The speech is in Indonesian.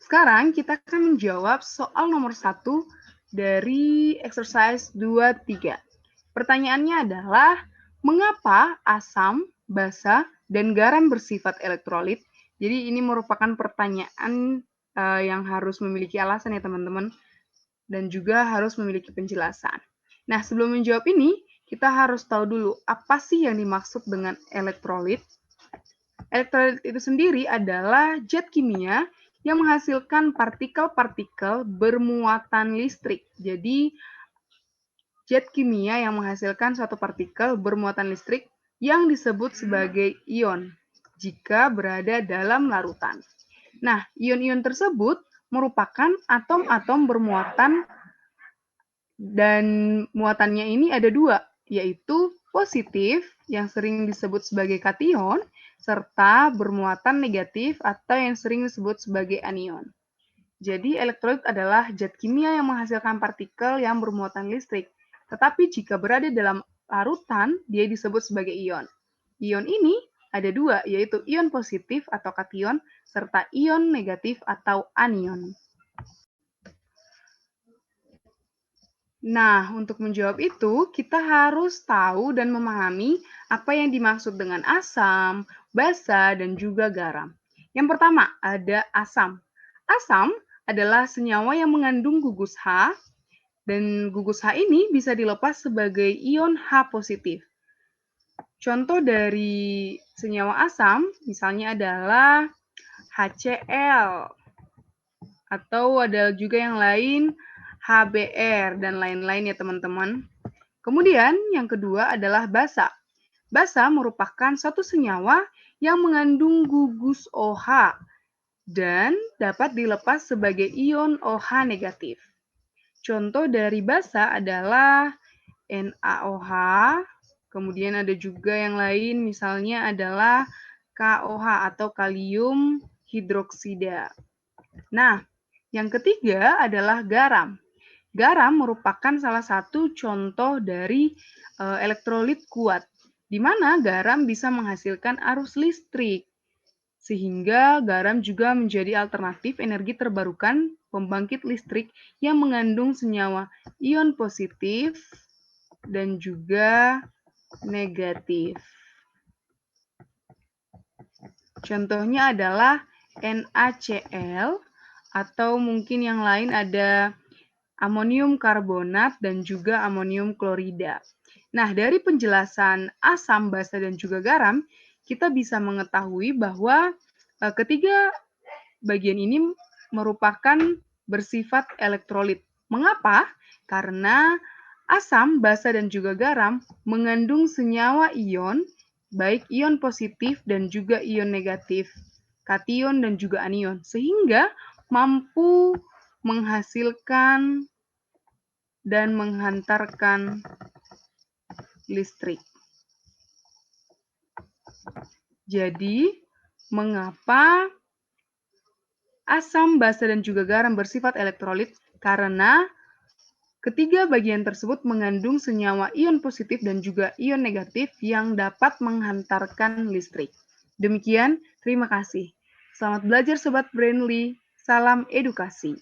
Sekarang kita akan menjawab soal nomor 1 dari exercise 2-3. Pertanyaannya adalah, mengapa asam, basa, dan garam bersifat elektrolit? Jadi ini merupakan pertanyaan yang harus memiliki alasan ya teman-teman, dan juga harus memiliki penjelasan. Nah, sebelum menjawab ini, kita harus tahu dulu apa sih yang dimaksud dengan elektrolit. Elektrolit itu sendiri adalah zat kimia yang menghasilkan partikel-partikel bermuatan listrik. Jadi, zat kimia yang menghasilkan suatu partikel bermuatan listrik yang disebut sebagai ion jika berada dalam larutan. Nah, ion-ion tersebut merupakan atom-atom bermuatan dan muatannya ini ada dua, yaitu positif yang sering disebut sebagai kation serta bermuatan negatif atau yang sering disebut sebagai anion. Jadi elektrolit adalah zat kimia yang menghasilkan partikel yang bermuatan listrik. Tetapi jika berada dalam larutan, dia disebut sebagai ion. Ion ini ada dua, yaitu ion positif atau kation serta ion negatif atau anion. Nah, untuk menjawab itu, kita harus tahu dan memahami apa yang dimaksud dengan asam, basa, dan juga garam. Yang pertama, ada asam. Asam adalah senyawa yang mengandung gugus H, dan gugus H ini bisa dilepas sebagai ion H positif. Contoh dari senyawa asam, misalnya adalah HCl, atau ada juga yang lain, HBr, dan lain-lain ya teman-teman. Kemudian yang kedua adalah basa. Basa merupakan satu senyawa yang mengandung gugus OH dan dapat dilepas sebagai ion OH negatif. Contoh dari basa adalah NaOH, kemudian ada juga yang lain misalnya adalah KOH atau kalium hidroksida. Nah, yang ketiga adalah garam. Garam merupakan salah satu contoh dari elektrolit kuat, di mana garam bisa menghasilkan arus listrik, sehingga garam juga menjadi alternatif energi terbarukan pembangkit listrik yang mengandung senyawa ion positif dan juga negatif. Contohnya adalah NaCl, atau mungkin yang lain ada amonium karbonat dan juga amonium klorida. Nah, dari penjelasan asam, basa, dan juga garam, kita bisa mengetahui bahwa ketiga bagian ini merupakan bersifat elektrolit. Mengapa? Karena asam, basa, dan juga garam mengandung senyawa ion, baik ion positif dan juga ion negatif, kation dan juga anion, sehingga mampu menghasilkan dan menghantarkan listrik. Jadi, mengapa asam, basa, dan juga garam bersifat elektrolit? Karena ketiga bagian tersebut mengandung senyawa ion positif dan juga ion negatif yang dapat menghantarkan listrik. Demikian, terima kasih. Selamat belajar Sobat Brainly. Salam edukasi.